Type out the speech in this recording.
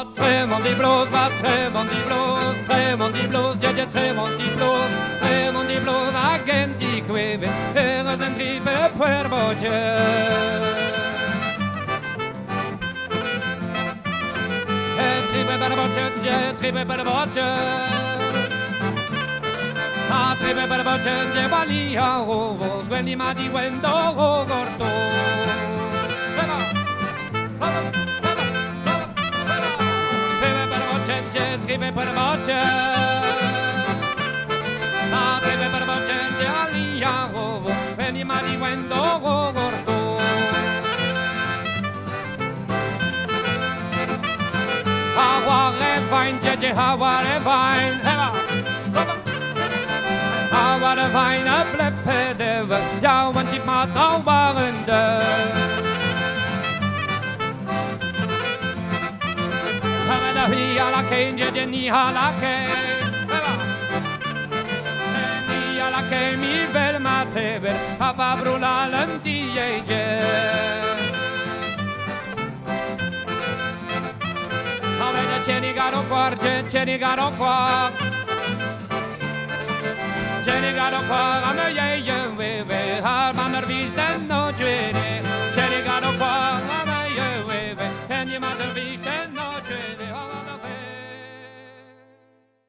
Tremonti blues, jeje tremonti blues, agenti queve, den tripe per voce. Tripe per voce, tripe per voce. Tripe per voce, je valia ovo, sveni ma di wendo gordo. Tripe per voce, tripe per voce, alia ovo, veni ma di wendo gordo. Haware vine, jeje haware vine, haware vine, a bleppe deve, ja wan chip ma tau barende. Ni alla che, jeje ni alla che, ni alla che mi vel matever, papa brula lentille. Avete cenigaro qua, cenigaro qua, cenigaro qua, a me ye ye we, har man er visten no.